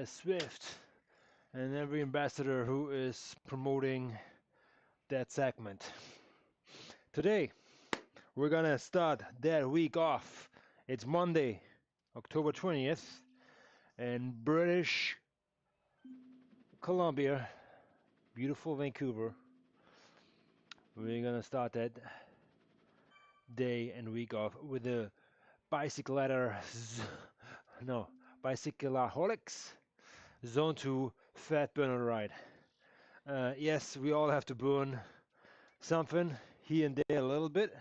the Zwift and every ambassador who is promoting that segment. Today, we're gonna start that week off. It's Monday, October 20th, in British Columbia, beautiful Vancouver. We're gonna start that day and week off with the Bicycleaholics Zone 2 Fat Burner Ride. Yes, we all have to burn something here and there a little bit.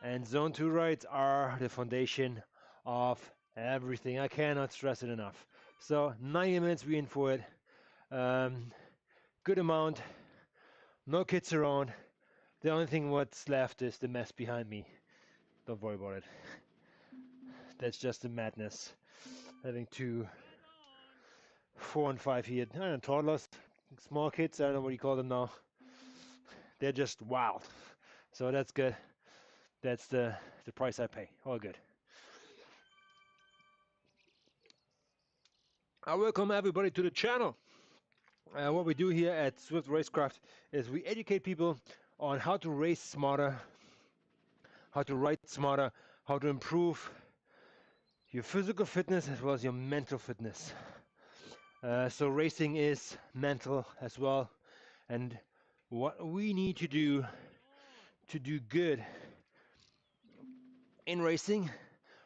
And Zone 2 rides are the foundation of everything. I cannot stress it enough. So 90 minutes we in for it. Good amount. No kids around. The only thing what's left is the mess behind me. Don't worry about it. That's just the madness. Having 2, 4 and 5 here. I don't know, toddlers, small kids, I don't know what you call them now. They're just wild. So that's good. That's the price I pay. All good. I welcome everybody to the channel. What we do here at ZwiftRaceCraft is we educate people on how to race smarter, how to ride smarter, how to improve your physical fitness as well as your mental fitness. So racing is mental as well, and what we need to do good in racing,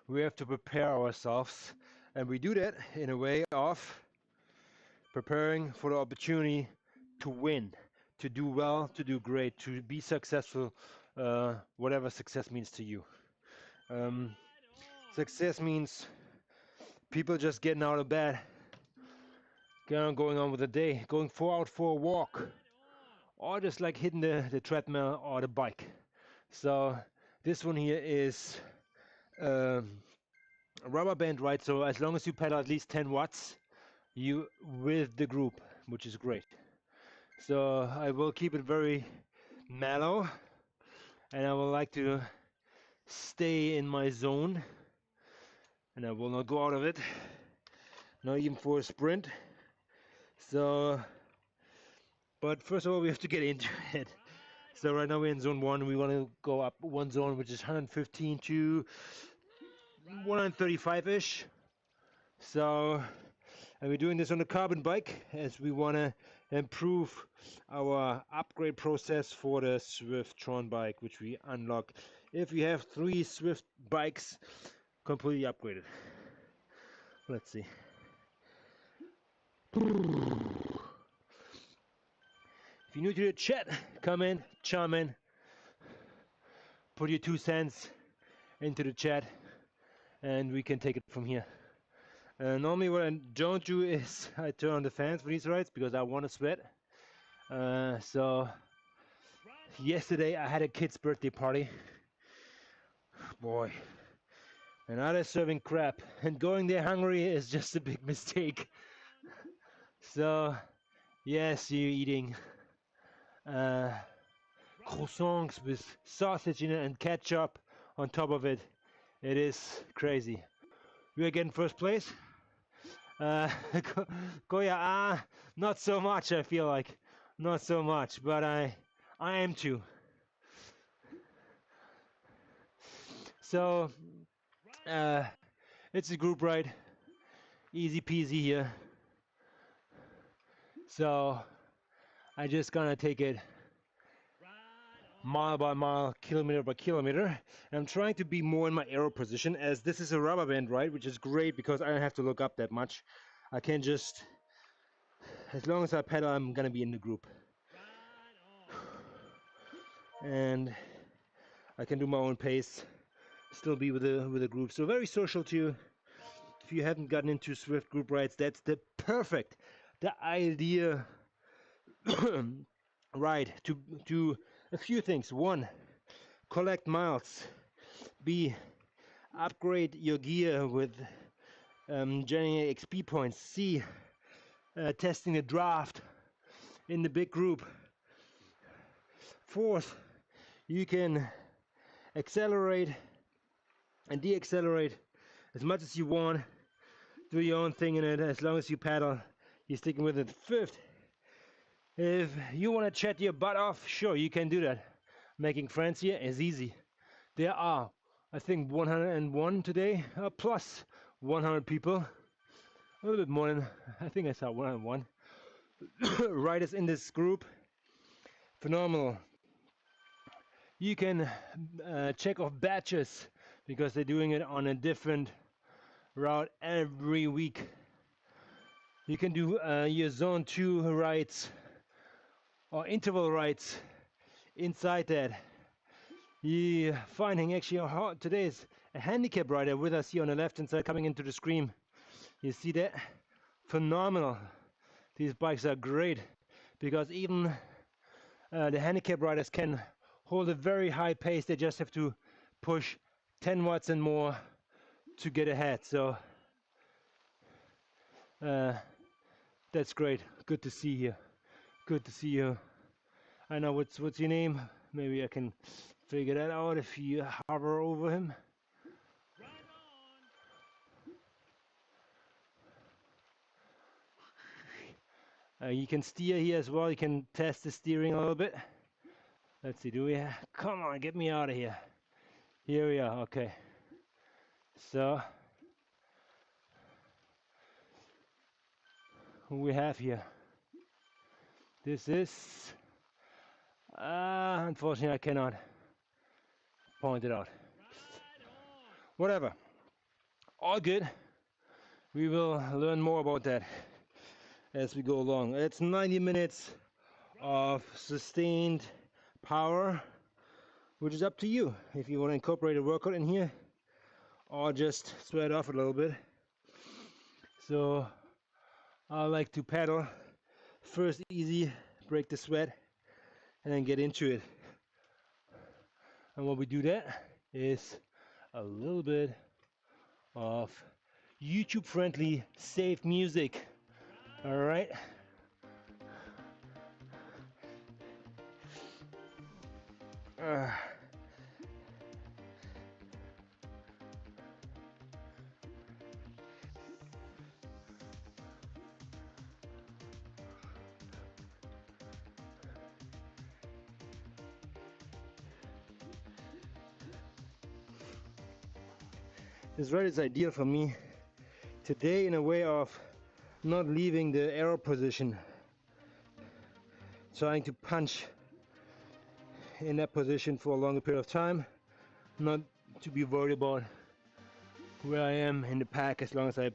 we have to prepare ourselves, and we do that in a way of preparing for the opportunity to win, to do well, to do great, to be successful, whatever success means to you. Success means people just getting out of bed, going on with the day, going out for a walk, or just like hitting the treadmill or the bike. So this one here is a rubber band ride, so as long as you pedal at least 10 watts, you with the group, which is great. So I will keep it very mellow, and I would like to stay in my zone, and I will not go out of it, not even for a sprint. So, but first of all, we have to get into it. So right now we're in zone 1. We want to go up one zone, which is 115 to 135-ish. So, and we're doing this on a carbon bike as we want to improve our upgrade process for the Zwift bike, which we unlock if you have 3 Zwift bikes completely upgraded. Let's see. If you're new to the chat, come in, chime in, put your 2 cents into the chat, and we can take it from here. Normally what I don't do is I turn on the fans for these rides because I want to sweat. So yesterday I had a kid's birthday party. Boy, and I was serving crap, and going there hungry is just a big mistake. So yes, you're eating croissants with sausage in it and ketchup on top of it. It is crazy. We are getting first place. Goya, not so much. I feel like not so much, but I am too. So it's a group ride, easy peasy here. So I just gonna take it mile by mile, kilometer by kilometer. And I'm trying to be more in my aero position, as this is a rubber band ride, which is great because I don't have to look up that much. I can just, as long as I pedal, I'm gonna be in the group, and I can do my own pace, still be with the group. So very social too. If you haven't gotten into Zwift group rides, that's the ideal ride to do a few things. 1, collect miles. B, upgrade your gear with generating XP points. C, testing the draft in the big group. 4th, you can accelerate and deaccelerate as much as you want do your own thing in it. As long as you paddle, you're sticking with it. Fifth, if you want to chat your butt off, sure, you can do that. Making friends here is easy. There are, I think, 101 today, plus 100 people. A little bit more than, I think I saw 101 riders in this group. Phenomenal. You can check off batches because they're doing it on a different route every week. You can do your zone 2 rides or interval rides inside that. You're finding actually today is a handicap rider with us here on the left hand side coming into the screen. You see that? Phenomenal. These bikes are great because even the handicap riders can hold a very high pace. They just have to push 10 watts and more to get ahead. So that's great. Good to see you. Good to see you. I know what's your name. Maybe I can figure that out if you hover over him. You can steer here as well. You can test the steering a little bit. Let's see, do we have, come on, get me out of here. Here we are, okay. So, who we have here? This is, unfortunately I cannot point it out. Whatever, all good. We will learn more about that as we go along. It's 90 minutes of sustained power, which is up to you if you want to incorporate a workout in here or just sweat off a little bit. So I like to paddle first, easy, break the sweat, and then get into it. And while we do that is a little bit of YouTube friendly safe music. All right. This ride is ideal for me today in a way of not leaving the arrow position, trying to punch in that position for a longer period of time, not to be worried about where I am in the pack as long as I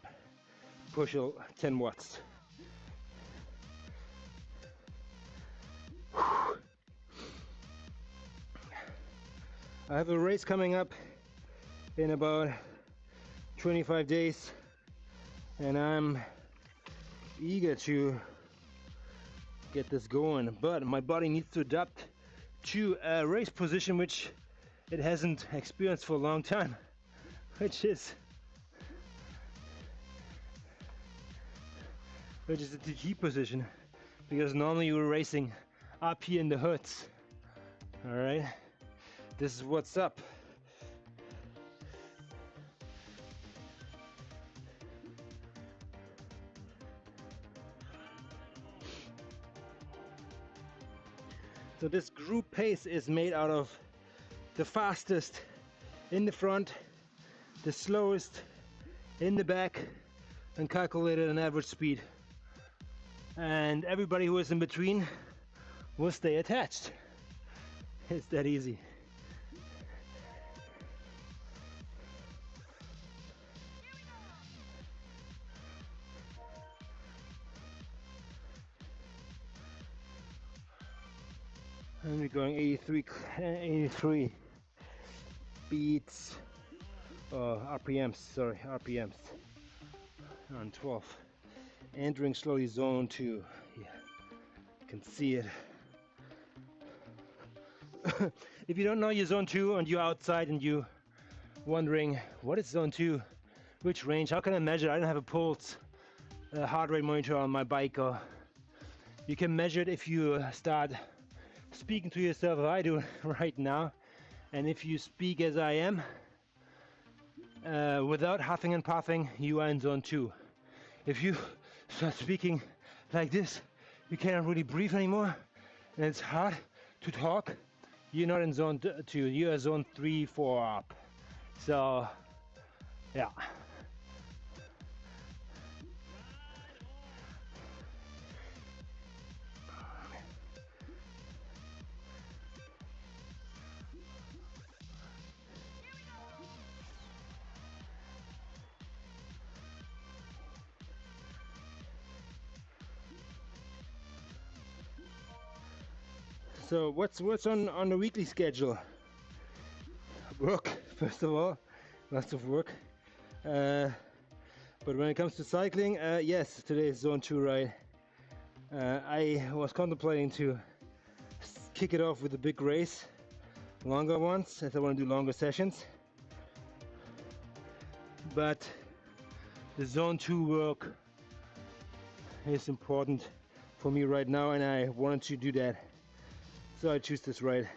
push 10 watts. I have a race coming up in about 25 days and I'm eager to get this going, but my body needs to adapt to a race position which it hasn't experienced for a long time, which is the TT position, because normally you were racing up here in the hoods. All right, this is what's up. So this group pace is made out of the fastest in the front, the slowest in the back, and calculated an average speed. And everybody who is in between will stay attached. It's that easy. And we're going 83 beats, RPMs, sorry, RPMs on 12. Entering slowly zone 2. Yeah, you can see it. If you don't know your zone 2 and you're outside and you're wondering what is zone 2, which range, how can I measure? I don't have a pulse, a heart rate monitor on my bike, or you can measure it if you start speaking to yourself as I do right now, and if you speak as I am without huffing and puffing, you are in zone 2. if you start speaking like this, you cannot really breathe anymore, and it's hard to talk. You're not in zone 2, you're zone 3, 4 up. So, yeah. So what's on the weekly schedule? Work, first of all, lots of work. But when it comes to cycling, yes, today is zone 2 ride. I was contemplating to kick it off with a big race, longer ones, as I want to do longer sessions. But the zone 2 work is important for me right now, and I wanted to do that. So I choose this ride,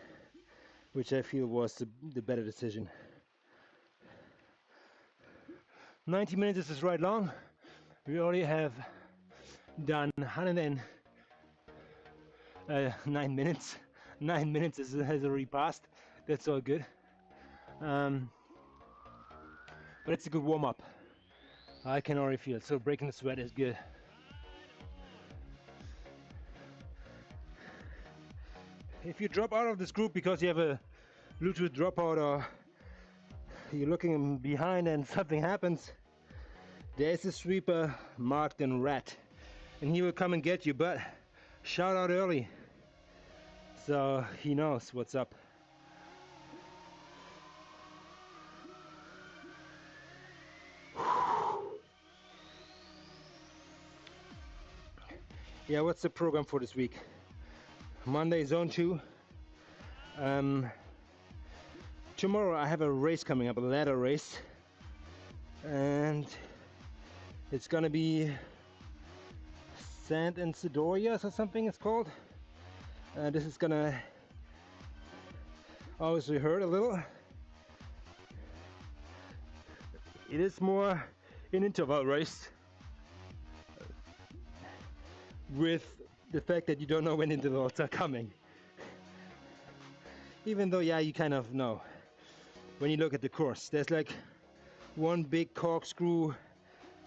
which I feel was the better decision. 90 minutes is right long. We already have done 109 minutes. 9 minutes has already passed. That's all good. But it's a good warm-up. I can already feel it. So breaking the sweat is good. If you drop out of this group because you have a Bluetooth dropout or you're looking behind and something happens, there's a sweeper marked in red, and he will come and get you, but shout out early so he knows what's up. Yeah, what's the program for this week? Monday, zone 2. Tomorrow I have a race coming up, a ladder race, and it's gonna be Sand and Sidorias or something it's called. This is gonna obviously hurt a little. It is more an interval race with the fact that you don't know when intervals are coming. Even though, yeah, you kind of know when you look at the course. There's like one big corkscrew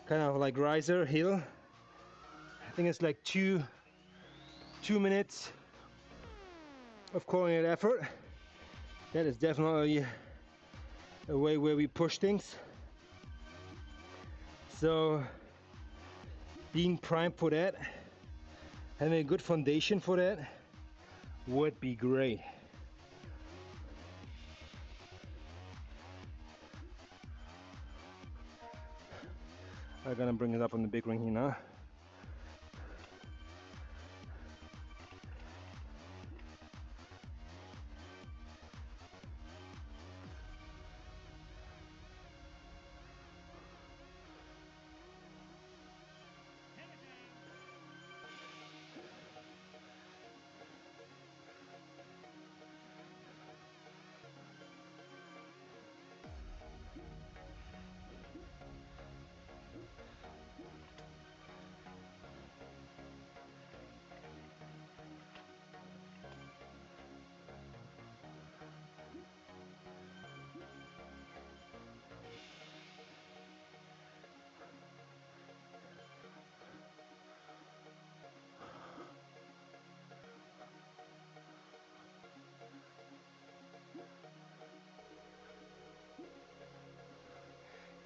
kind of like riser hill. I think it's like two minutes of coordinated effort. That is definitely a way where we push things. So being primed for that, having a good foundation for that would be great. I'm gonna bring it up on the big ring here now.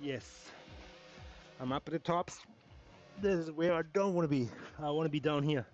Yes, I'm up at the tops. This is where I don't want to be. I want to be down here.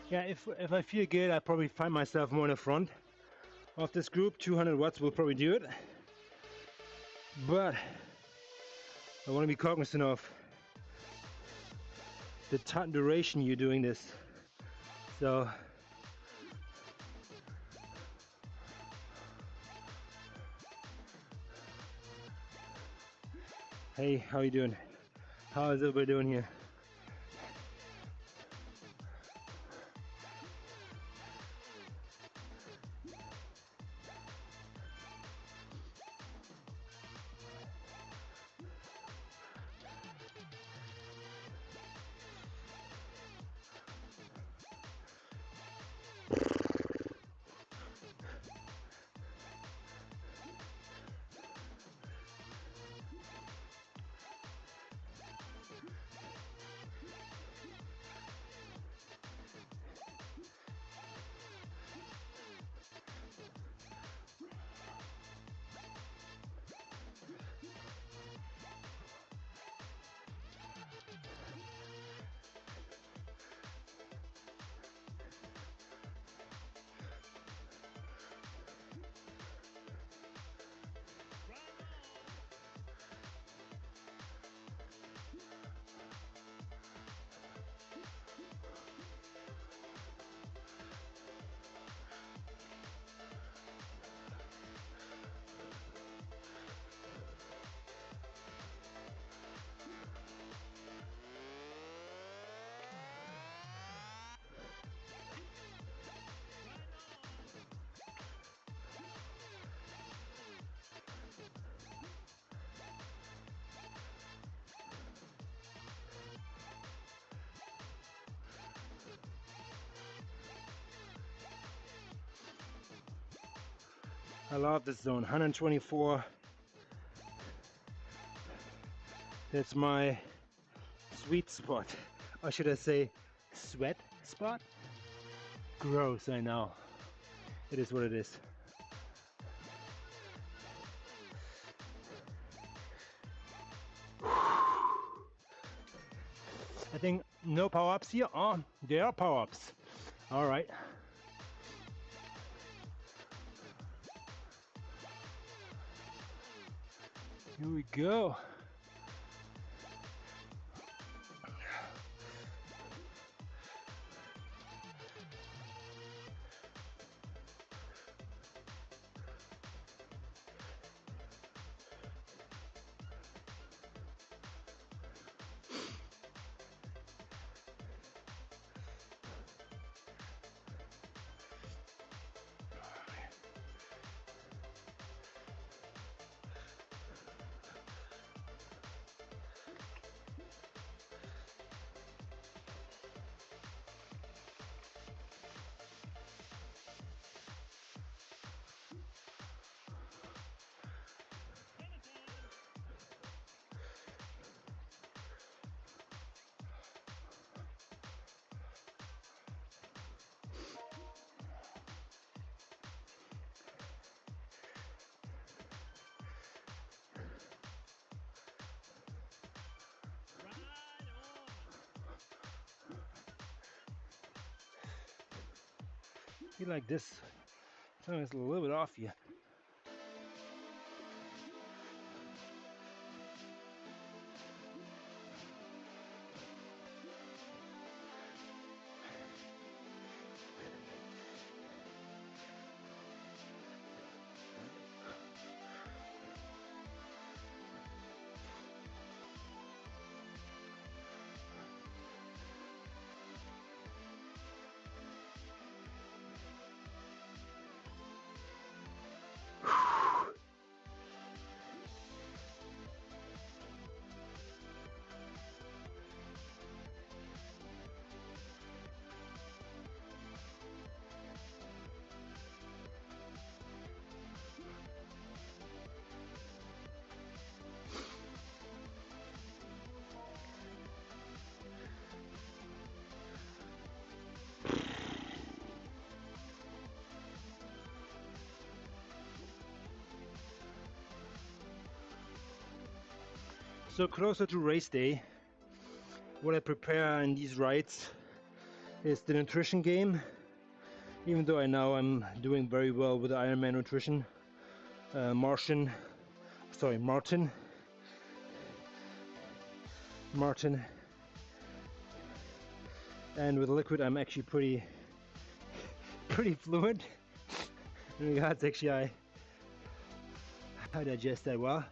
Yeah, if I feel good, I probably find myself more in the front of this group. 200 watts will probably do it, but I want to be cognizant of the time duration you're doing this. So hey, how you doing? How is everybody doing here? I love this zone, 124. That's my sweet spot. Or should I say sweat spot? Gross, I know. It is what it is. I think no power-ups here. Oh, there are power-ups. All right. Here we go. I feel like this tongue is a little bit off you. So closer to race day, what I prepare in these rides is the nutrition game. Even though I know I'm doing very well with the Ironman nutrition, Martin, and with liquid I'm actually pretty fluent. In regards, actually, I digest that well.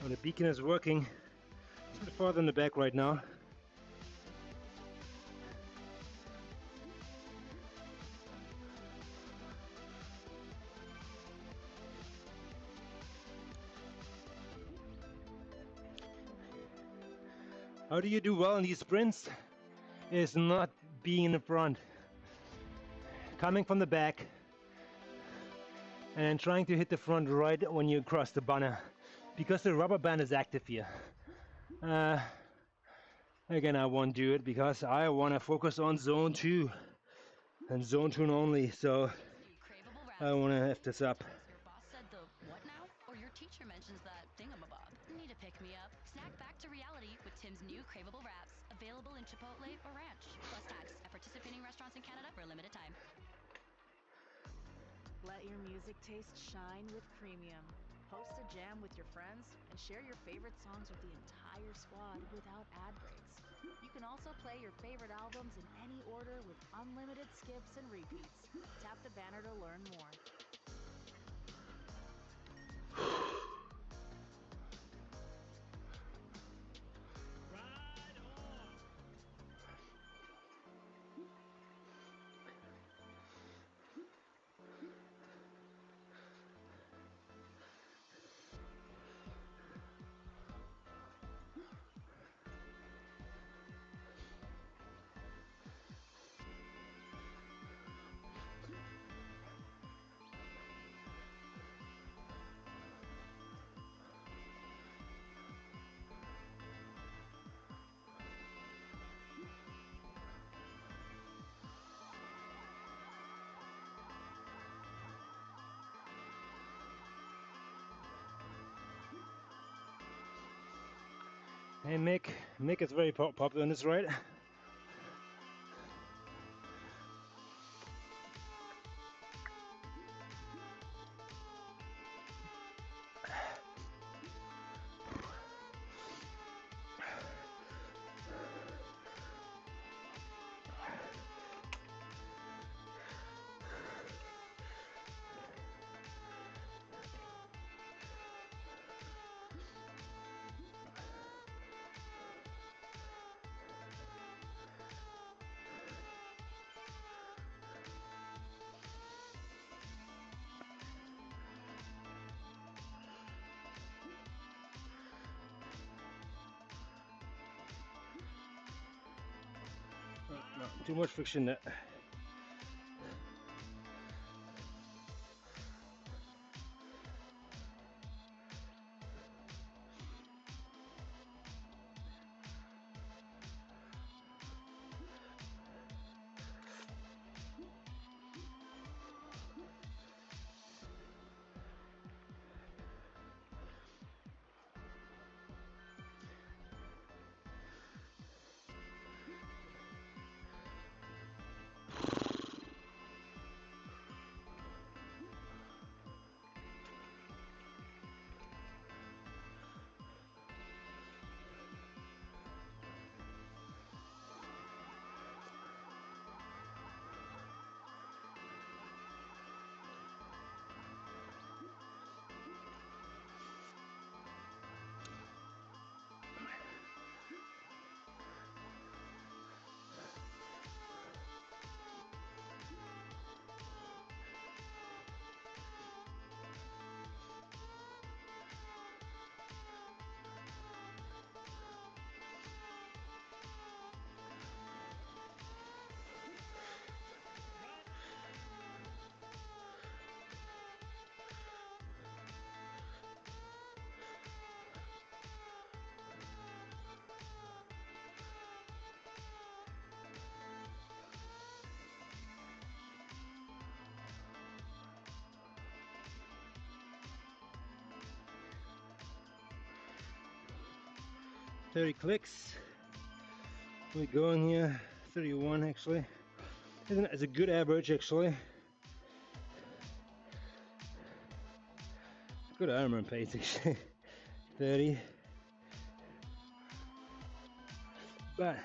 Well, the beacon is working. It's a bit farther in the back right now. How do you do well in these sprints? Is not being in the front, coming from the back, and trying to hit the front right when you cross the banner, because the rubber band is active here. Again, I won't do it because I want to focus on zone 2 and zone 2 only, so I want to F this up. Your boss said the what now? Or your teacher mentions that thingamabob. Need to pick me up. Snack back to reality with Tim's new craveable wraps. Available in Chipotle or Ranch. Plus tax at participating restaurants in Canada for a limited time. Let your music taste shine with Premium. Host a jam with your friends and share your favorite songs with the entire squad without ad breaks. You can also play your favorite albums in any order with unlimited skips and repeats. Tap the banner to learn more. Hey Mick is very popular in this ride. No, too much friction there. 30 clicks. We're going here, 31 actually. It's a good average actually. Good Ironman pace actually. 30. But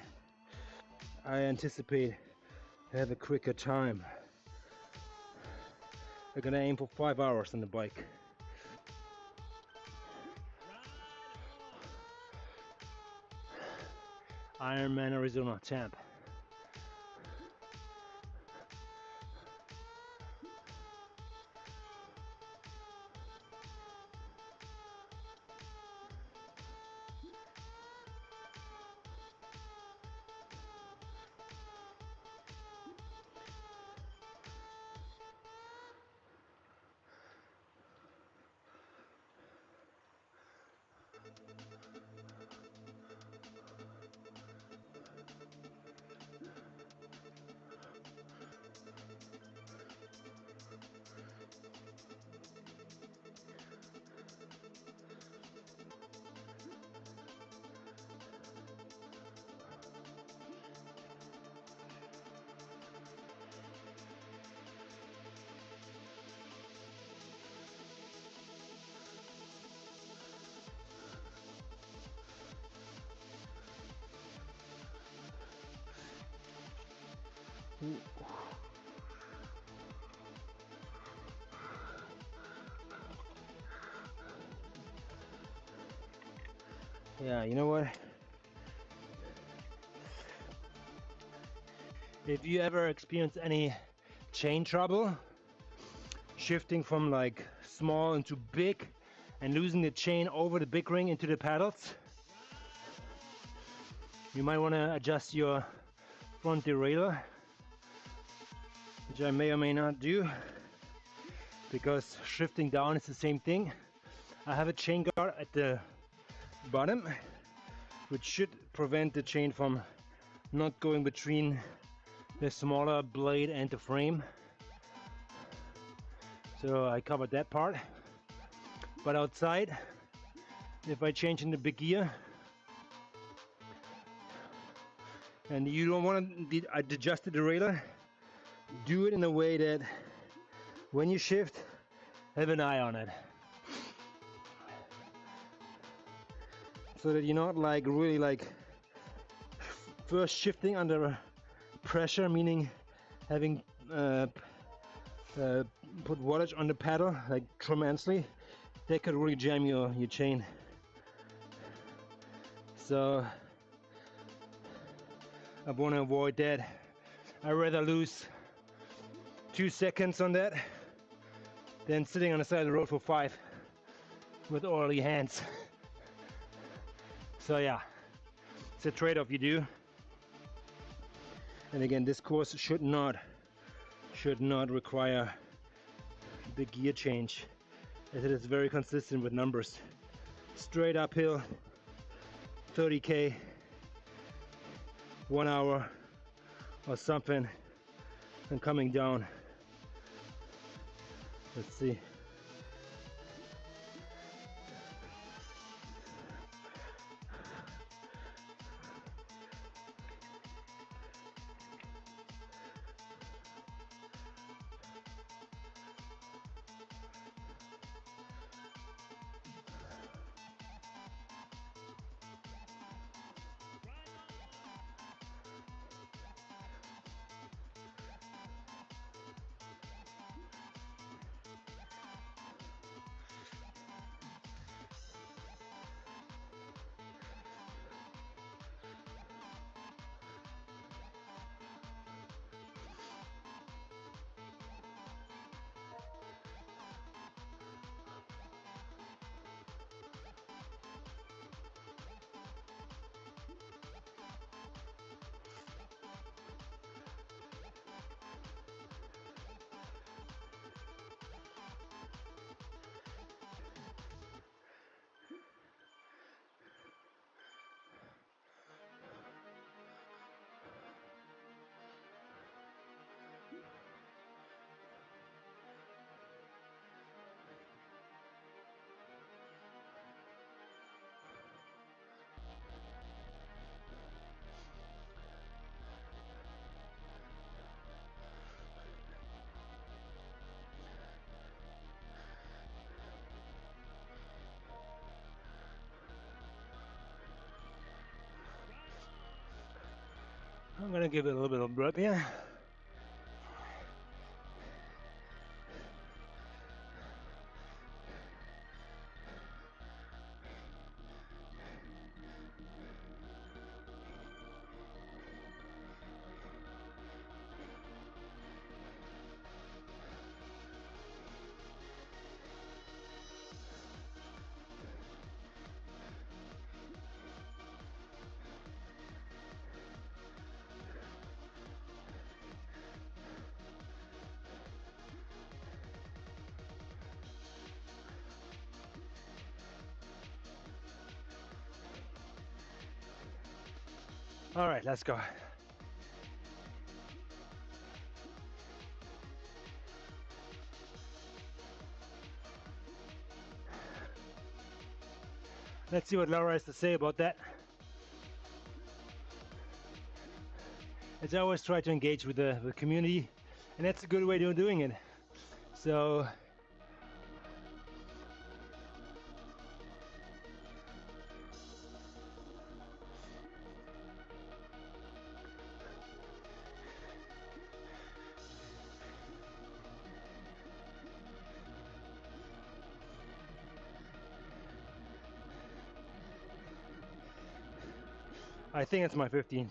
I anticipate to have a quicker time. I'm gonna aim for 5 hours on the bike. Ironman Arizona champ. Yeah, you know what? If you ever experience any chain trouble, shifting from like small into big and losing the chain over the big ring into the paddles, you might want to adjust your front derailleur, which I may or may not do, because shifting down is the same thing. I have a chain guard at the bottom, which should prevent the chain from not going between the smaller blade and the frame. So I covered that part. But outside, if I change into big gear, and you don't want to adjust the derailleur, do it in a way that when you shift, have an eye on it. So that you're not like really like first shifting under pressure, meaning having put wattage on the pedal like tremendously. That could really jam your chain. So I want to avoid that. I'd rather lose 2 seconds on that than sitting on the side of the road for 5 with oily hands. So yeah, it's a trade-off you do. And again, this course should not require big gear change, as it is very consistent with numbers. Straight uphill, 30k, 1 hour or something, and coming down. Let's see. I'm gonna give it a little bit of burp here. All right, let's go. Let's see what Laura has to say about that. As I always try to engage with the community, and that's a good way of doing it. So I think it's my 15th.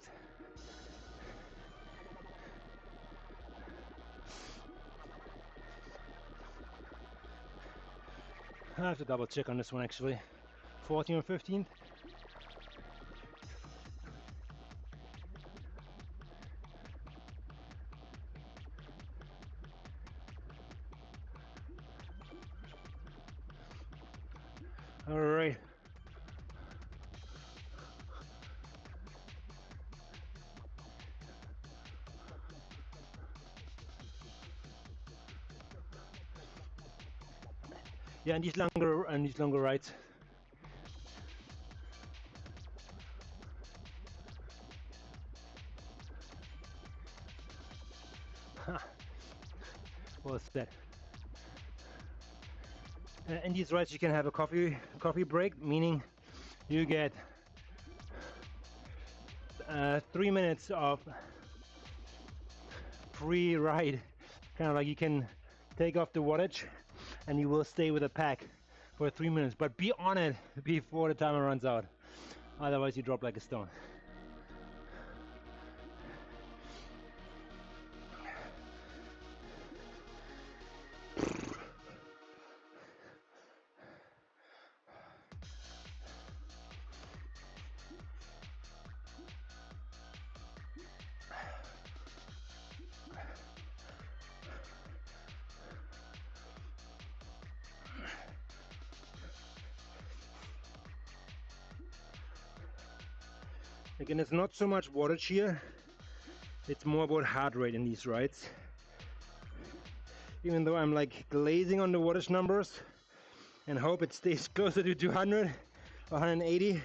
I have to double check on this one actually. 14th or 15th? All right. Yeah, and these longer rides. Well said. In these rides, you can have a coffee break, meaning you get 3 minutes of free ride. Kind of like you can take off the wattage, and you will stay with the pack for 3 minutes. But be on it before the timer runs out. Otherwise, you drop like a stone. Again, it's not so much wattage here, it's more about heart rate in these rides. Even though I'm like glazing on the wattage numbers and hope it stays closer to 200 or 180.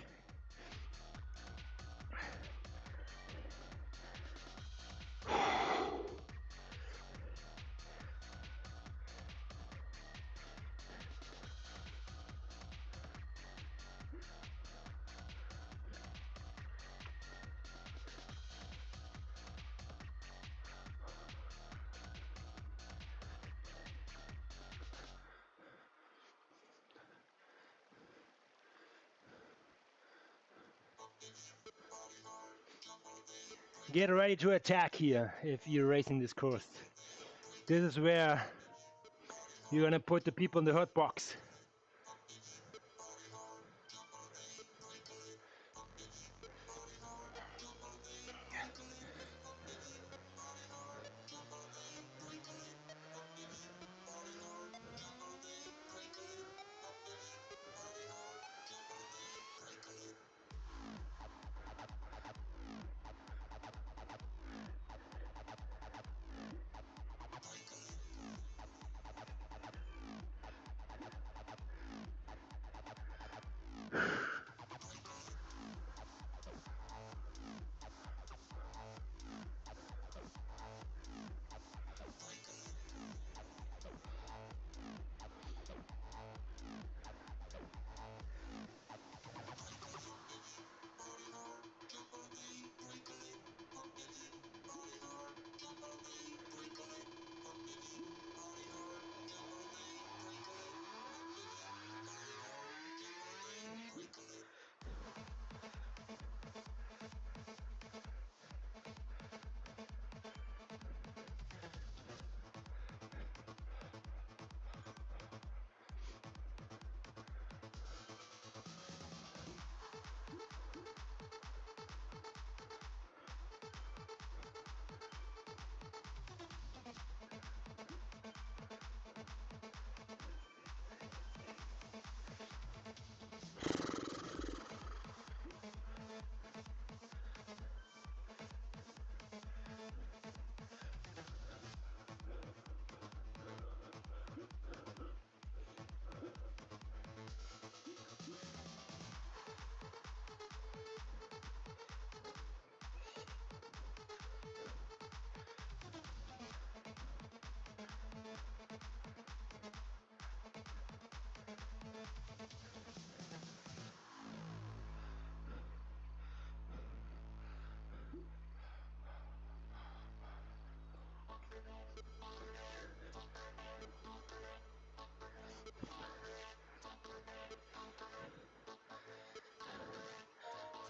Get ready to attack here if you're racing this course. This is where you're gonna put the people in the hot box.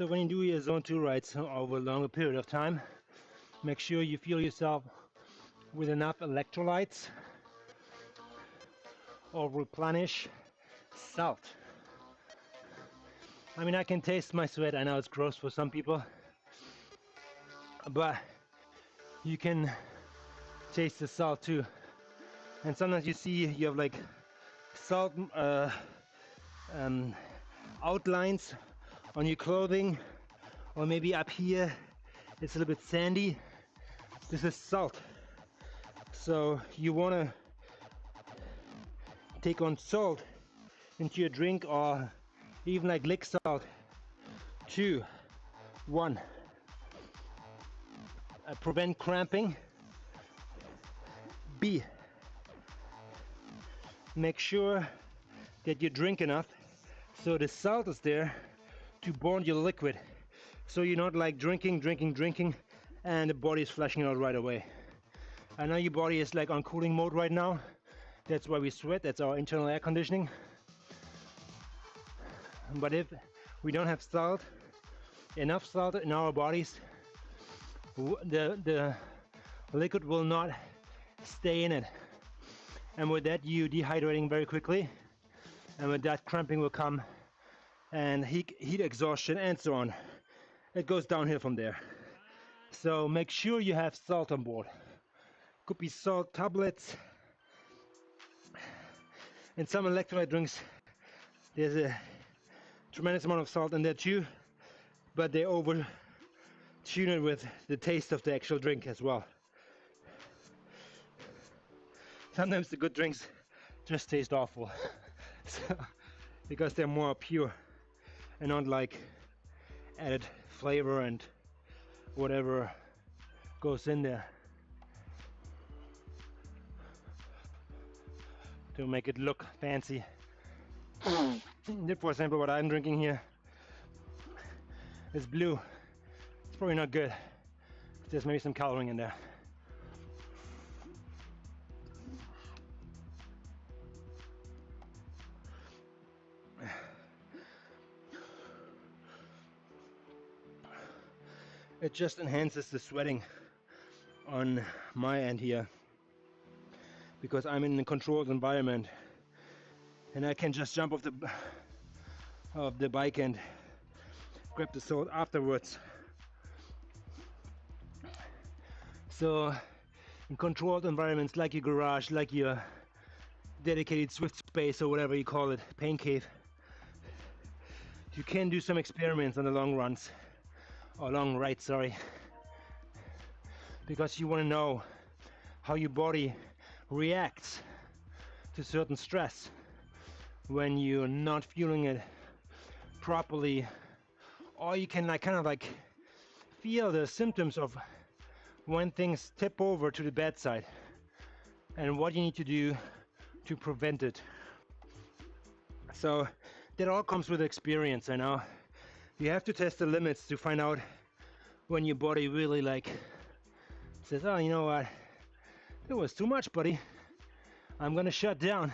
So when you do your zone 2 rides over a longer period of time, make sure you fuel yourself with enough electrolytes or replenish salt. I mean, I can taste my sweat. I know it's gross for some people, but you can taste the salt too. And sometimes you see you have like salt outlines on your clothing, or maybe up here it's a little bit sandy. This is salt. So you want to take on salt into your drink, or even like lick salt. 2, 1. Prevent cramping. B. Make sure that you drink enough so the salt is there to bond your liquid, so you're not like drinking and the body is flushing out right away. I know your body is like on cooling mode right now. That's why we sweat. That's our internal air conditioning. But if we don't have salt, enough salt in our bodies, the liquid will not stay in it. And with that, you dehydrating very quickly. And with that, cramping will come, and heat exhaustion, and so on. It goes downhill from there. So make sure you have salt on board. Could be salt tablets. In some electrolyte drinks, there's a tremendous amount of salt in there too, but they over tune it with the taste of the actual drink as well. Sometimes the good drinks just taste awful. So, because they're more pure and not like added flavor and whatever goes in there to make it look fancy. For example, what I'm drinking here is blue. It's probably not good. There's maybe some coloring in there. It just enhances the sweating on my end here, because I'm in a controlled environment and I can just jump off the bike and grab the salt afterwards. So in controlled environments like your garage, like your dedicated Zwift space or whatever you call it, pain cave, you can do some experiments on the long runs, or long rides, sorry, because you want to know how your body reacts to certain stress when you're not fueling it properly, or you can like kind of like feel the symptoms of when things tip over to the bad side and what you need to do to prevent it. So that all comes with experience. I know you have to test the limits to find out when your body really like says, oh, you know what, it was too much, buddy, I'm gonna shut down.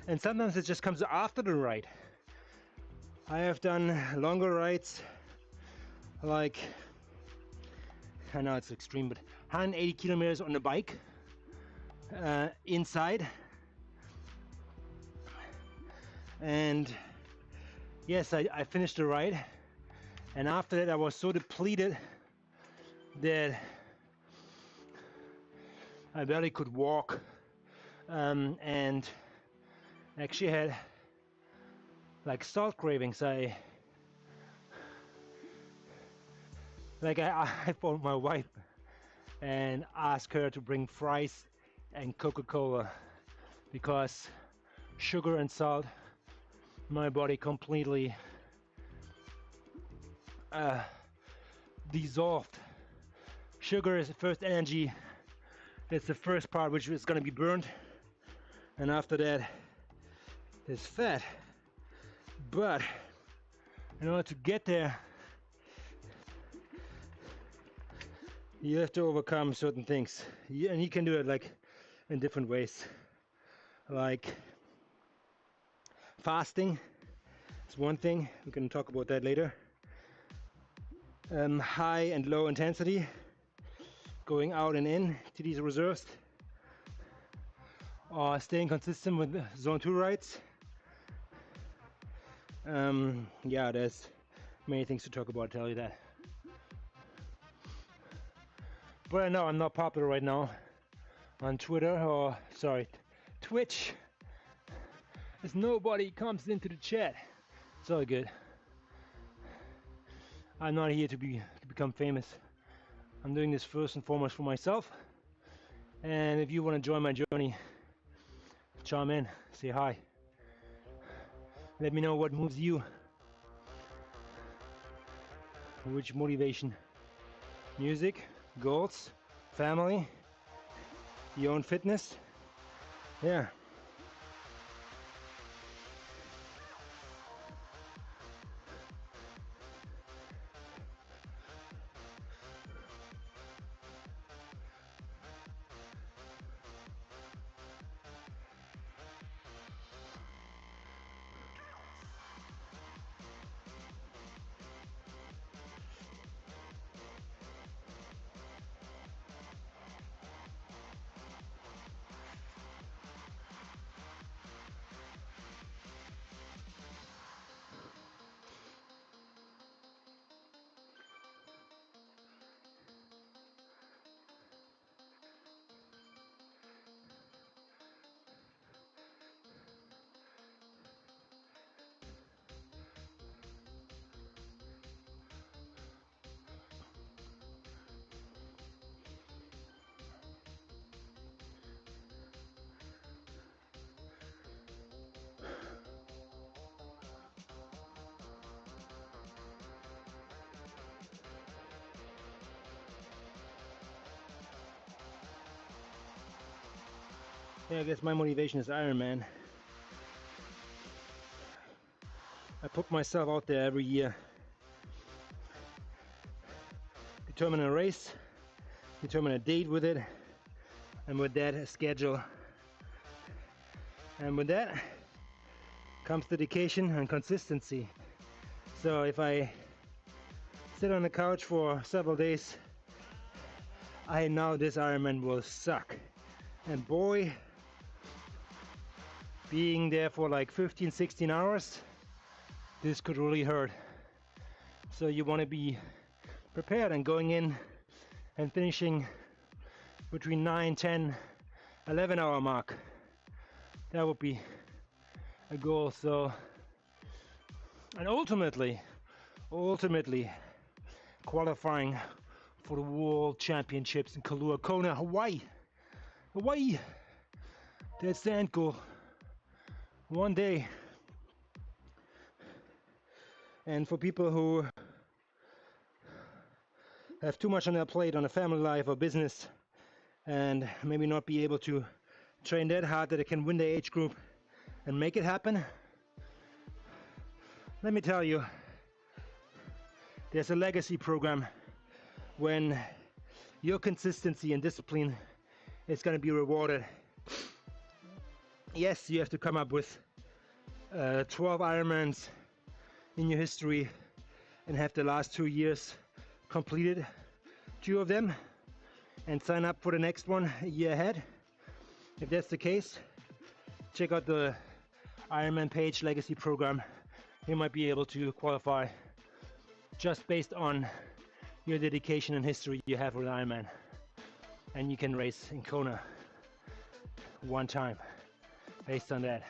And sometimes it just comes after the ride. I have done longer rides, like, I know it's extreme, but 180 kilometers on the bike, inside. And yes, I finished the ride, and after that I was so depleted that I barely could walk, and actually had like salt cravings. I phoned my wife and asked her to bring fries and Coca-Cola, because sugar and salt, my body completely dissolved. Sugar is the first energy. It's the first part which is going to be burned, and after that is fat. But in order to get there, you have to overcome certain things, and you can do it like in different ways, like fasting, It's one thing, we can talk about that later. High and low intensity, going out and in to these reserves, or staying consistent with zone 2 rides. Yeah, there's many things to talk about, I'll tell you that. But I know I'm not popular right now on Twitter, or sorry, Twitch, as nobody comes into the chat. It's all good. I'm not here to become famous. I'm doing this first and foremost for myself. And if you want to join my journey, chime in, say hi. Let me know what moves you. Which motivation? Music, goals, family, your own fitness. Yeah. Yeah, I guess my motivation is Ironman. I put myself out there every year. Determine a race, determine a date with it, and with that a schedule. And with that comes dedication and consistency. So if I sit on the couch for several days, I know this Ironman will suck. And boy, being there for like 15-16 hours, this could really hurt. So you want to be prepared, and going in and finishing between 9, 10, 11 hour mark, that would be a goal. So, and ultimately qualifying for the World Championships in Kailua Kona, Hawaii. That's the end goal. One day. And for people who have too much on their plate on a family life or business, and maybe not be able to train that hard that they can win the age group and make it happen, let me tell you, there's a legacy program when your consistency and discipline is going to be rewarded. Yes, you have to come up with 12 Ironmans in your history and have the last 2 years completed 2 of them and sign up for the next one a year ahead. If that's the case, check out the Ironman page legacy program. You might be able to qualify just based on your dedication and history you have with Ironman, and you can race in Kona one time based on that.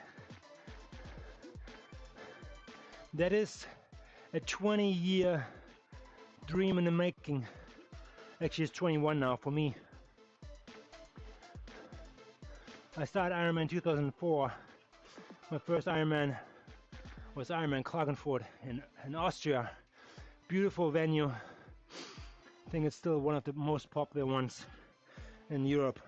That is a 20-year dream in the making. Actually, it's 21 now for me. I started Ironman 2004. My first Ironman was Ironman Klagenfurt in Austria. Beautiful venue. I think it's still one of the most popular ones in Europe.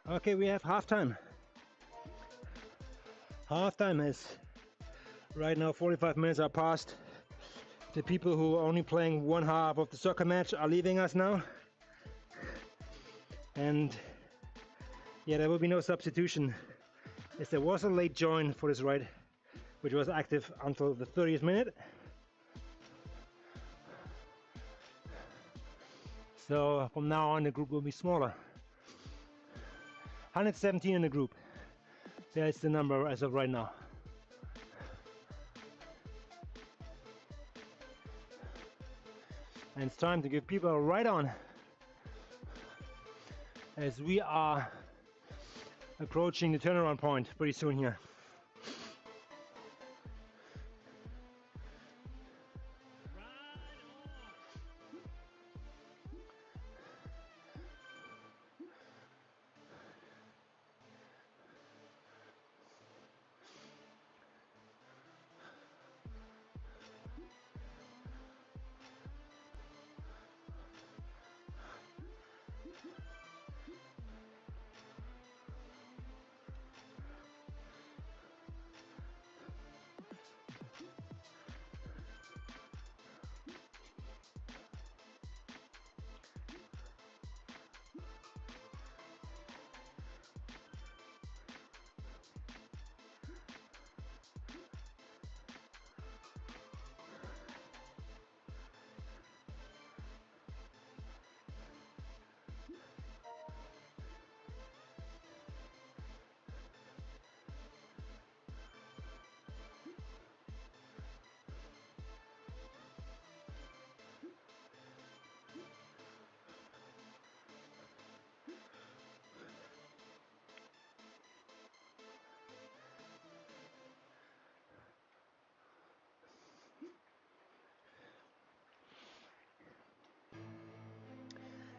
Okay, we have halftime. Halftime is right now 45 minutes are past. The people who are only playing one half of the soccer match are leaving us now. And yeah, there will be no substitution, as there was a late join for this ride, which was active until the 30th minute. So from now on the group will be smaller. 117 in the group. That's the number as of right now. And it's time to give people a ride on, as we are approaching the turnaround point pretty soon here.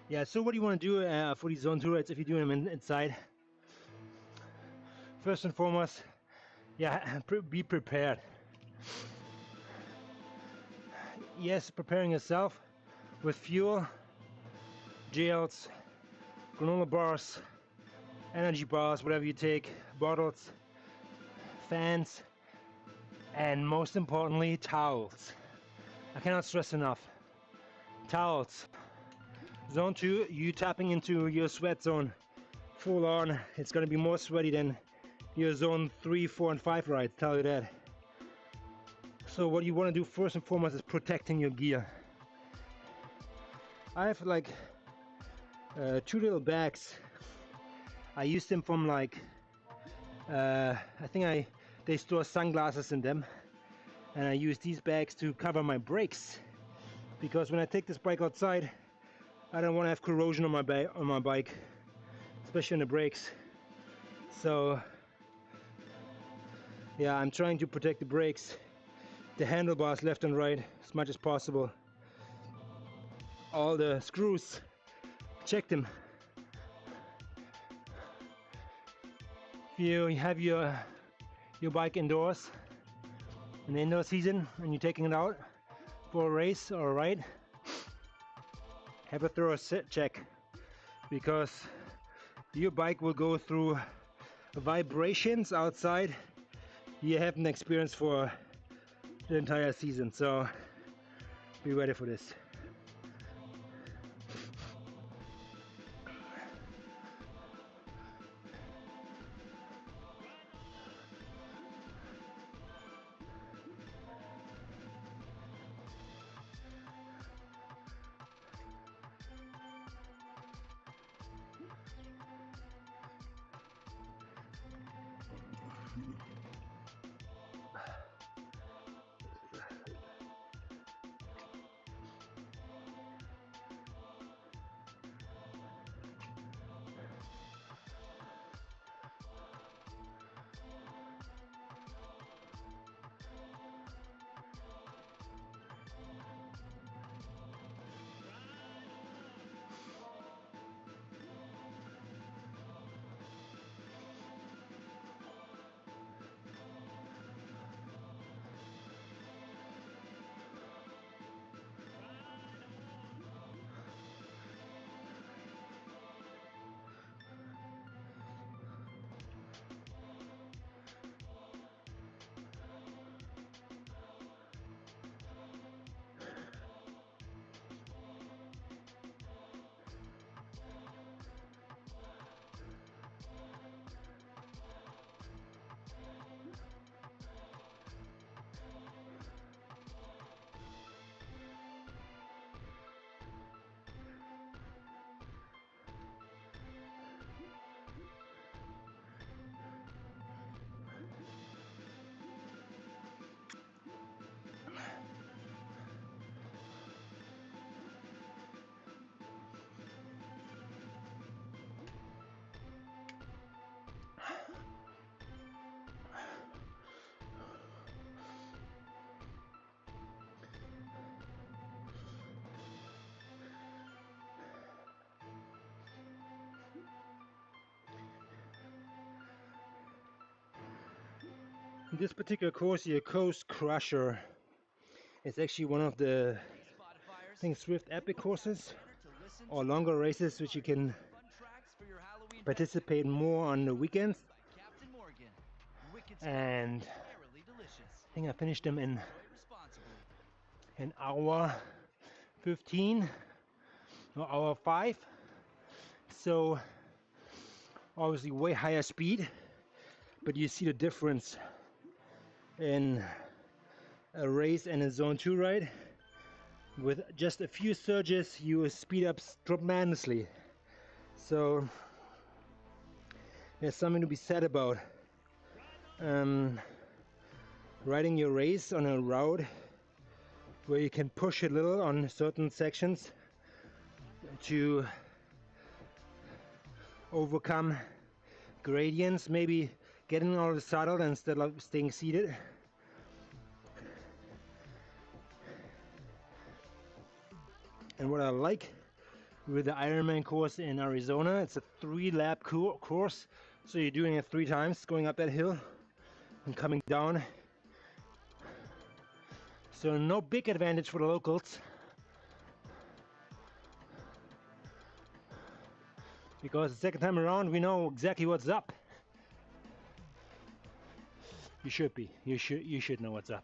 Yeah, so what do you want to do for these zone 2 rides if you're doing them inside? First and foremost, yeah, be prepared. Yes, preparing yourself with fuel, gels, granola bars, energy bars, whatever you take, bottles, fans, and most importantly, towels. I cannot stress enough. Towels. Zone 2, you tapping into your sweat zone full on. It's going to be more sweaty than your zone 3, 4, and 5 rides, tell you that. So what you want to do first and foremost is protecting your gear. I have like 2 little bags. I use them from like, I think they store sunglasses in them. And I use these bags to cover my brakes. Because when I take this bike outside, I don't want to have corrosion on my bike, especially on the brakes. So yeah, I'm trying to protect the brakes, the handlebars left and right as much as possible. All the screws, check them. If you have your bike indoors in the indoor season and you're taking it out for a race or a ride, have a thorough check, because your bike will go through vibrations outside you haven't experienced for the entire season, so be ready for this. This particular course here, Coast Crusher, is actually one of the, I think, Zwift Epic courses or longer races which you can participate more on the weekends. And I think I finished them in an hour 15 or hour 5. So obviously way higher speed, but you see the difference in a race and a zone 2 ride. With just a few surges you speed up tremendously. So there's something to be said about riding your race on a route where you can push a little on certain sections to overcome gradients, maybe getting out of the saddle instead of staying seated. And what I like with the Ironman course in Arizona, it's a 3-lap course, so you're doing it 3 times, going up that hill and coming down. So no big advantage for the locals, because the second time around we know exactly what's up. You should be. You should know what's up.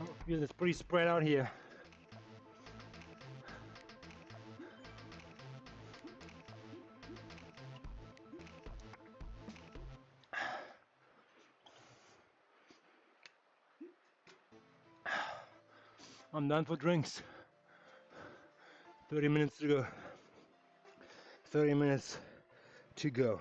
I feel it's pretty spread out here. I'm done for drinks. 30 minutes to go. 30 minutes to go.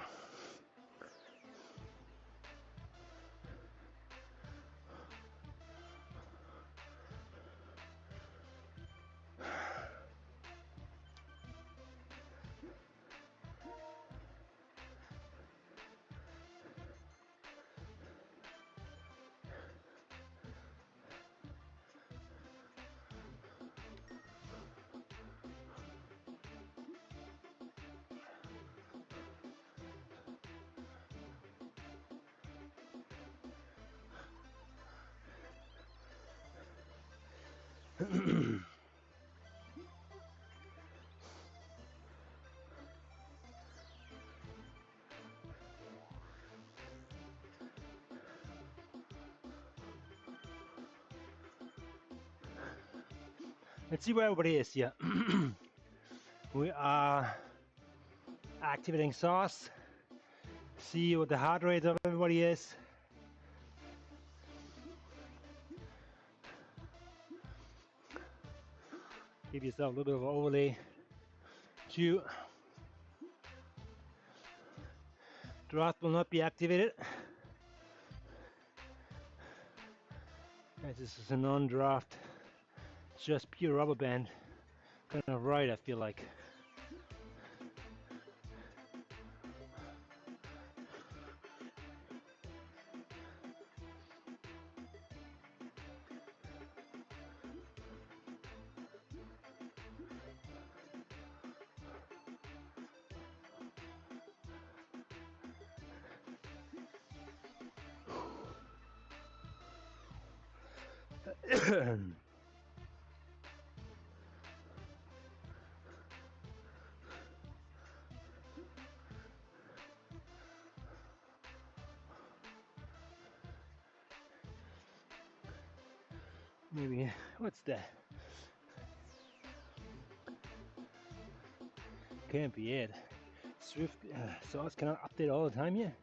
Let's see where everybody is here. We are activating sauce. See what the heart rate of everybody is. Give yourself a little bit of an overlay. Draft will not be activated. As this is a non-draft, just pure rubber band. Kind of right, I feel like. Maybe, what's that? Can't be it. Zwift sauce cannot update all the time yet?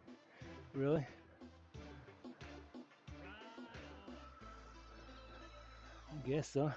Really? I guess so.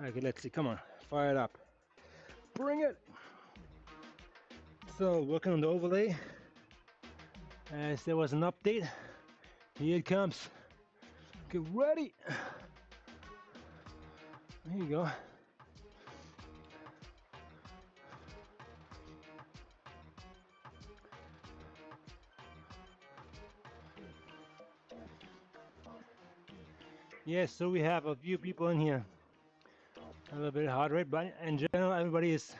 Okay, let's see. Come on, fire it up. Bring it. So, working on the overlay. As there was an update, here it comes. Get ready. There you go. Yes, so we have a few people in here. A little bit of heart rate, but in general, everybody is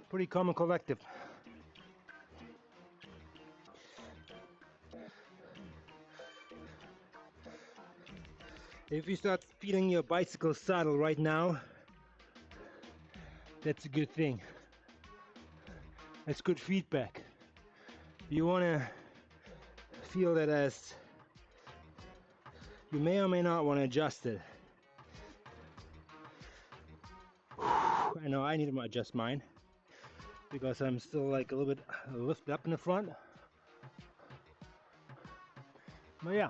pretty calm and collective. If you start feeling your bicycle saddle right now, that's a good thing. That's good feedback. You want to feel that as you may or may not want to adjust it. I know I need to adjust mine because I'm still like a little bit lifted up in the front. But yeah.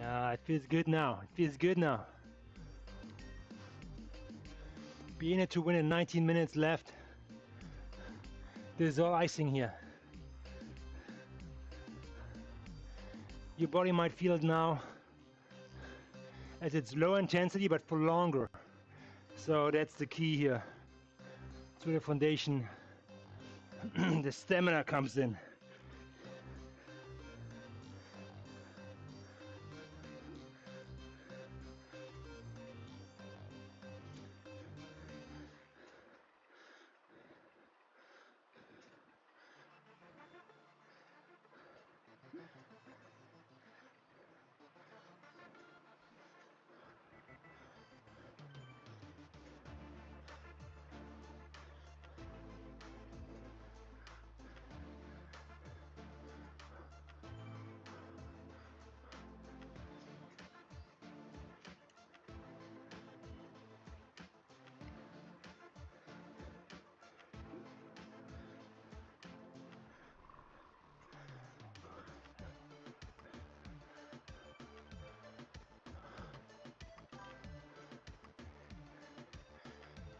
Yeah, it feels good now. It feels good now. Be in it to win in 19 minutes left. This is all icing here. Your body might feel it now as it's low intensity but for longer. So that's the key here. That's where the foundation, the stamina comes in.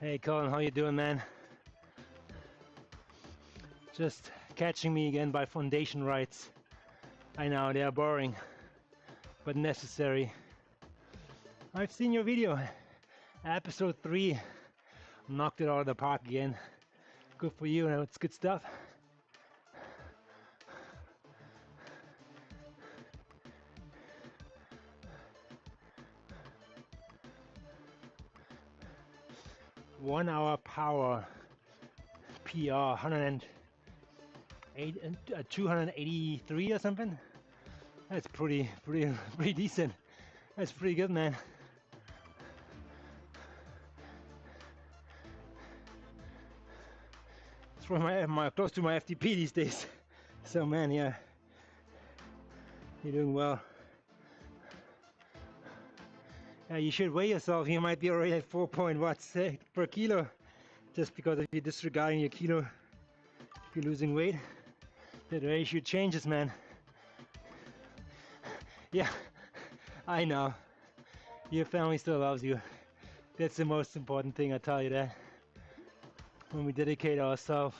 Hey Colin, how you doing, man? Just catching me again by foundation rights. I know they are boring, but necessary. I've seen your video, episode 3. Knocked it out of the park again. Good for you, and it's good stuff. One hour power PR 283 or something. That's pretty decent. That's pretty good, man. It's for my close to my FTP these days. So man, yeah, you're doing well. Yeah, you should weigh yourself. You might be already at 4 point watts per kilo, just because if you're disregarding your kilo, if you're losing weight, the ratio changes, man. Yeah, I know. Your family still loves you. That's the most important thing, I tell you that. When we dedicate ourselves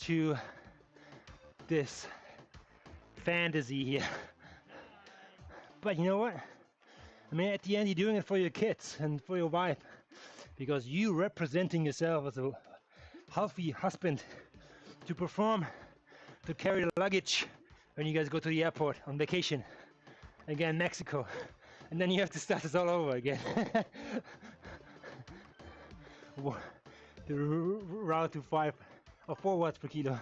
to this fantasy here. But you know what? I mean, at the end, you're doing it for your kids and for your wife, because you representing yourself as a healthy husband to perform, to carry the luggage when you guys go to the airport on vacation, again, Mexico, and then you have to start this all over again. The route to 5 or 4 watts per kilo.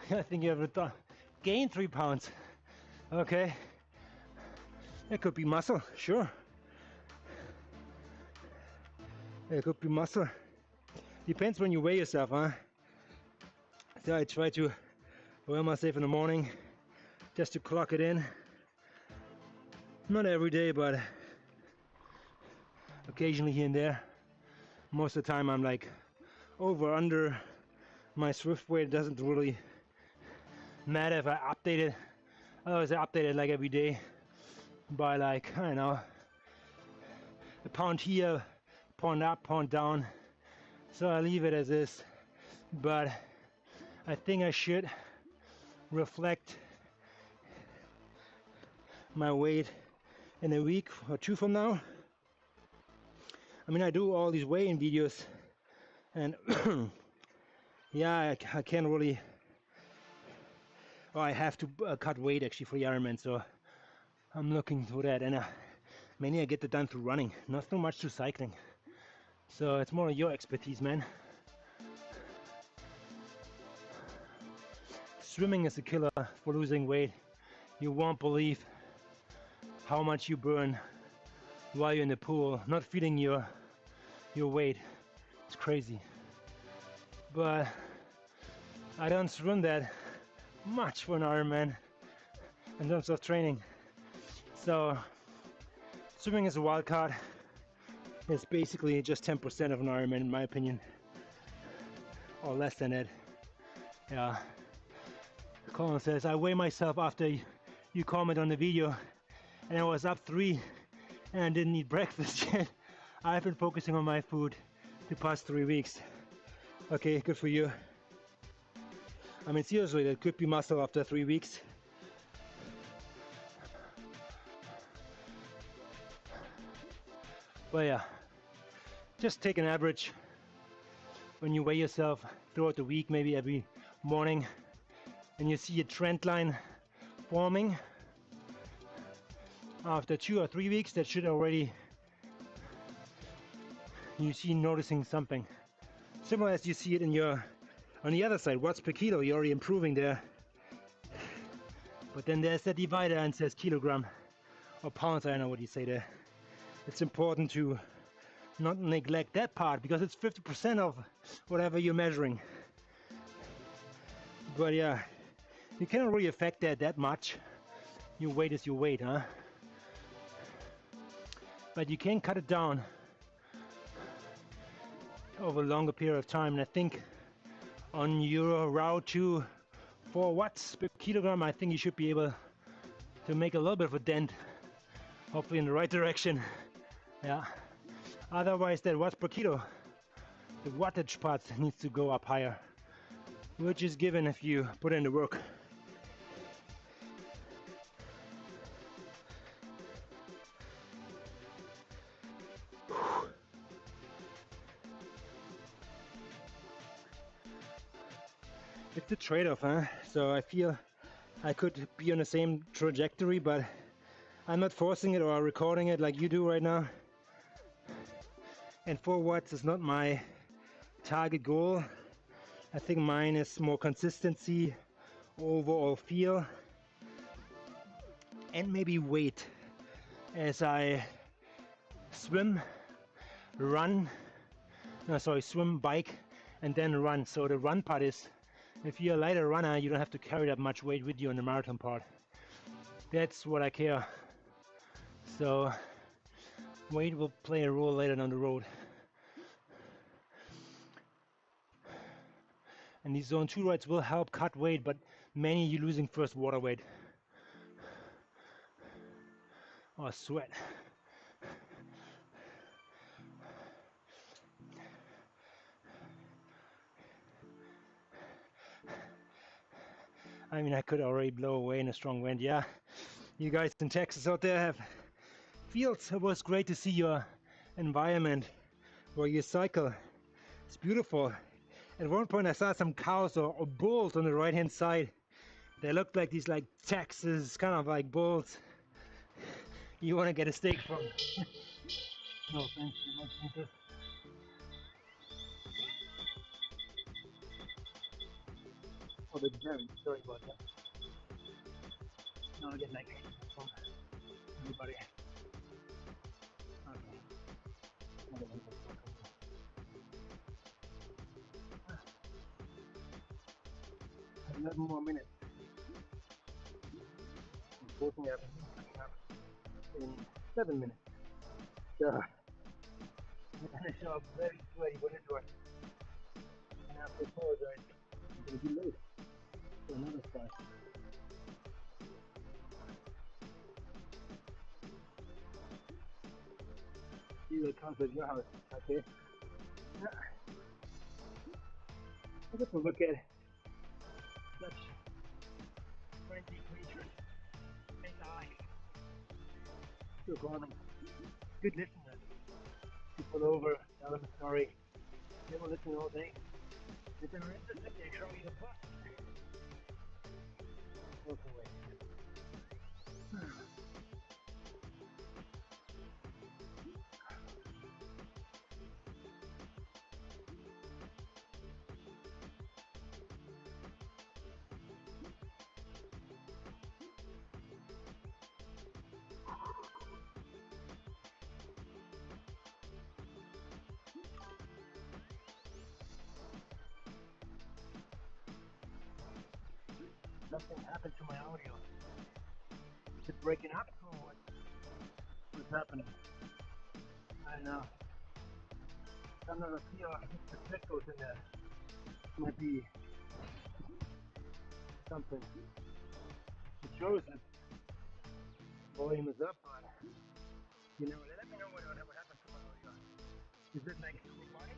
I think you have gained 3 pounds. Okay. It could be muscle, sure. It could be muscle. Depends when you weigh yourself, huh? So I try to weigh myself in the morning just to clock it in. Not every day, but occasionally here and there. Most of the time I'm like over under my Zwift weight. It doesn't really matter if I update it. Otherwise I update it like every day by like, I don't know, a pound here, pound up, pound down. So I leave it as is, but I think I should reflect my weight in a week or 2 from now. I mean, I do all these weighing videos, and yeah, I can't really, I have to cut weight actually for the Ironman, so I'm looking for that. And mainly I get it done through running, not so much through cycling. So it's more your expertise, man. Swimming is a killer for losing weight. You won't believe how much you burn while you're in the pool, not feeling your weight. It's crazy. But I don't swim that much for an Ironman in terms of training. So swimming is a wild card. It's basically just 10% of an Ironman in my opinion, or less than it. Yeah. Colin says, I weigh myself after you comment on the video, and I was up 3 and I didn't eat breakfast yet. I've been focusing on my food the past 3 weeks. Okay, good for you. I mean, seriously, that could be muscle after 3 weeks. But yeah, just take an average when you weigh yourself throughout the week, maybe every morning, and you see a trend line forming. After 2 or 3 weeks, that should already, you see noticing something. Similar as you see it in your, on the other side, watts per kilo, you're already improving there. But then there's the divider and says kilogram or pounds, I don't know what you say there. It's important to not neglect that part because it's 50% of whatever you're measuring. But yeah, you cannot really affect that much. Your weight is your weight, huh? But you can cut it down over a longer period of time. And I think on your route to 4 watts per kilogram, I think you should be able to make a little bit of a dent, hopefully in the right direction. Yeah. Otherwise, that watts per kilo, the wattage part needs to go up higher, which is given if you put in the work. It's a trade-off, huh? So I feel I could be on the same trajectory, but I'm not forcing it or recording it like you do right now. And 4 watts is not my target goal. I think mine is more consistency, overall feel, and maybe weight as I swim, run, no, sorry, swim, bike, and then run. So the run part is, if you're a lighter runner, you don't have to carry that much weight with you on the marathon part. That's what I care. So weight will play a role later down the road. And these zone 2 rides will help cut weight, but mainly you're losing first water weight. Or sweat. I mean, I could already blow away in a strong wind. Yeah, you guys in Texas out there have fields. It was great to see your environment where you cycle. It's beautiful. At one point I saw some cows or bulls on the right hand side. They looked like these like Texas kind of like bulls you want to get a steak from. No offense to my people. Oh, the very sorry about that. No, I get like from everybody. Okay. 11 more minutes. Unfortunately, I'm coming up in 7 minutes. So, I'm gonna show up very sweaty when it's work. And I have to apologize. I'm gonna be late for another spot. See what comes with your house, okay? Yeah. I get to look at such friendly creatures and eyes. Still calling. Good listeners. You pull over, tell them a story. They will listen all day. If they're interested, they show you the bus. Walk away. Something happened to my audio. Is it breaking up or what's happening? I know. I'm not sure if the click goes in there. Might be something. It shows it volume is up, but you know, let me know what happens to my audio. Is it like robotic?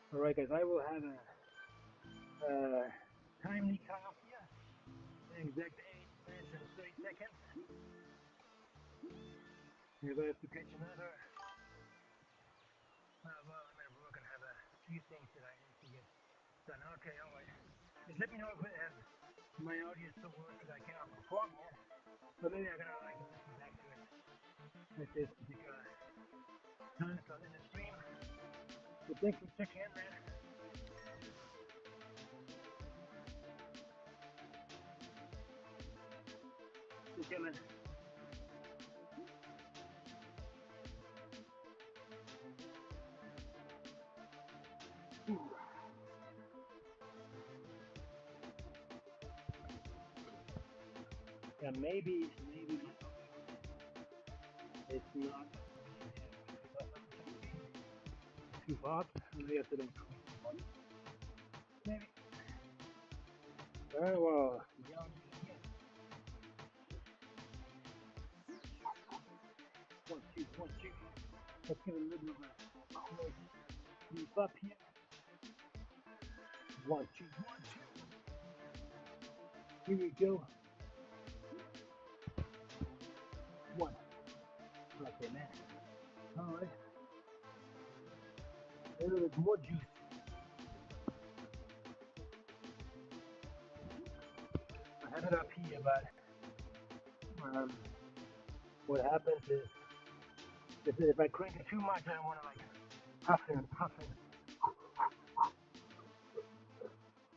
Alright guys, I will have a timely cutoff here, an exact 8 minutes and 30 seconds. If I have to catch another, well, I'm at work and have a few things that I need to get done. Okay, alright. Just let me know if my audio is so worse that I cannot perform here. But maybe I'm gonna like listen back to it at this particular time slot in the stream. So thanks for checking in, man. Okay, man. Yeah, maybe it's not too hot. Maybe I have to like maybe. Very well. One, two, one, two. Let's get a little bit of a quick move up here. One, two, one, two. Here we go. One. Okay, man. Alright. A little bit more juice. I have it up here, but what happens is if I crank it too much, I want to like puff and puff it.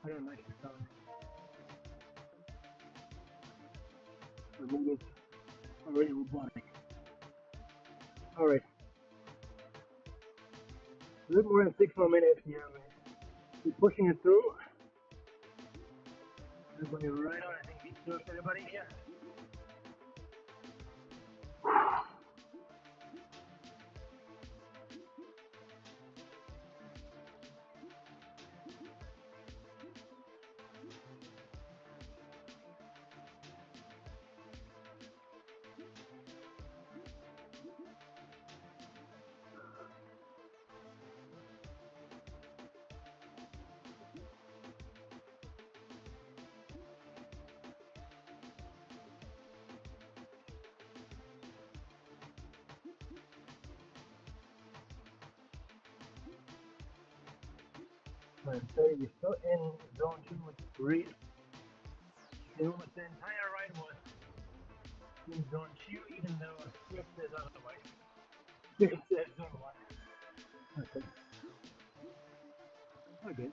I don't like the sound. Or maybe it's already robotic. Alright. A little more than 6 more minutes here, man. Keep pushing it through. Everybody right on, I think we served everybody here. So you're still in zone 2 with Reed. And almost the entire ride was in zone 2, even though Zwift says otherwise. Zwift says zone 1. Okay. Okay.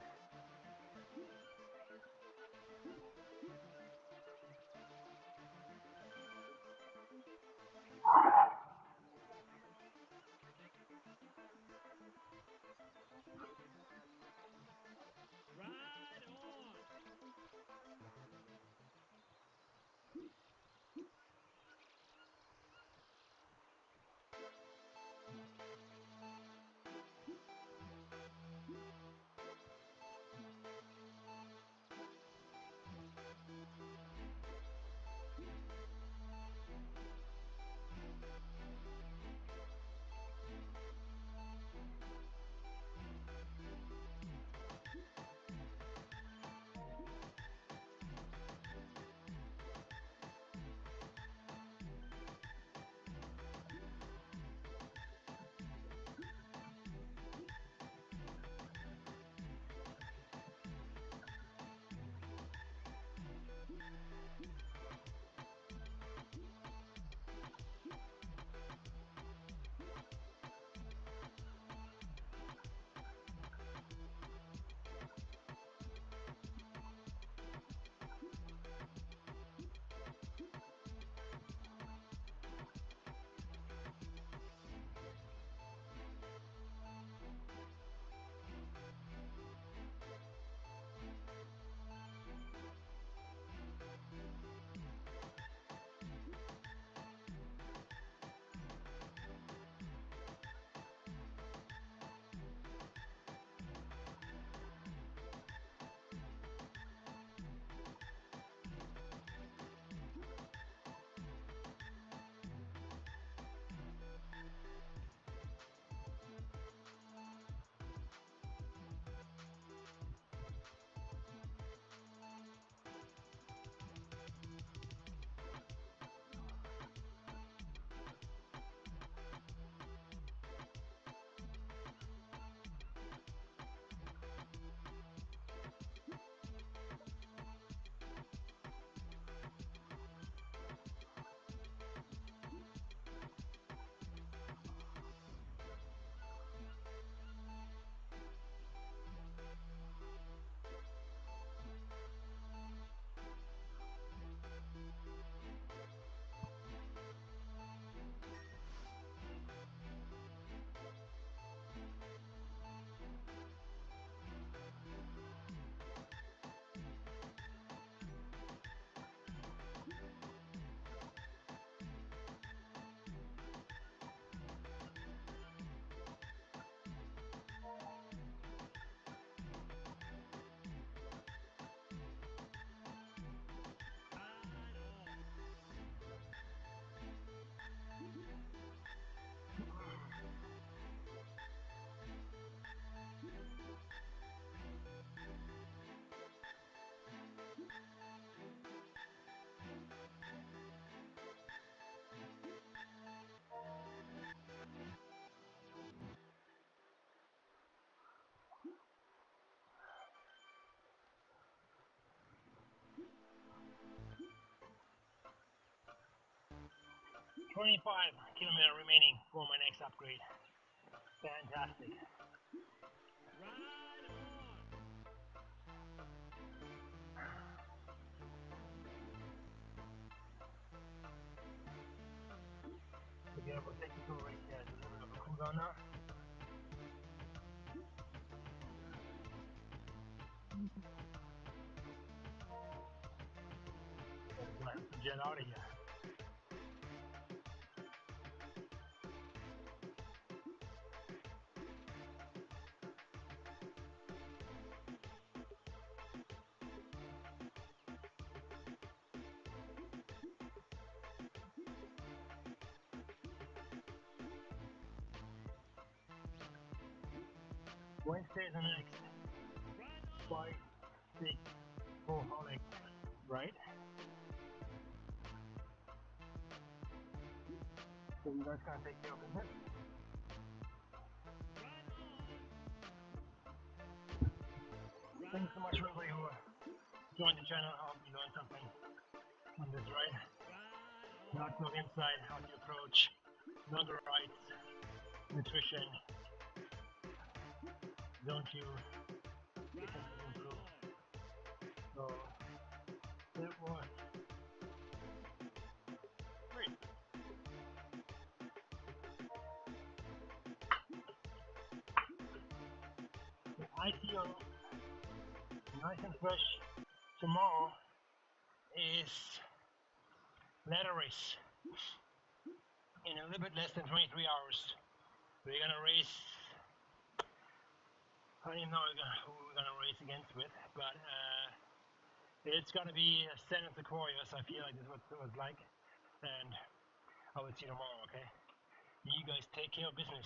25 kilometers remaining for my next upgrade. Fantastic. Okay, we'll take you to a race here. There's a little bit of a cool down now. Let's jet out of here. Wednesday's the next 5, 6, 4 holic, right? So you guys can't take care of business. Thanks so much for everybody who joined the channel. I hope you learned something on this ride. Lots of insight, how to approach longer rides, nutrition, don't you improve. So that was great. I feel nice and fresh. Tomorrow is ladder race in a little bit less than 23 hours. We're gonna race. I don't even know who we're gonna race against with, but it's gonna be San and Sequoias. I feel like this is what it was like, and I will see you tomorrow. Okay? You guys take care of business.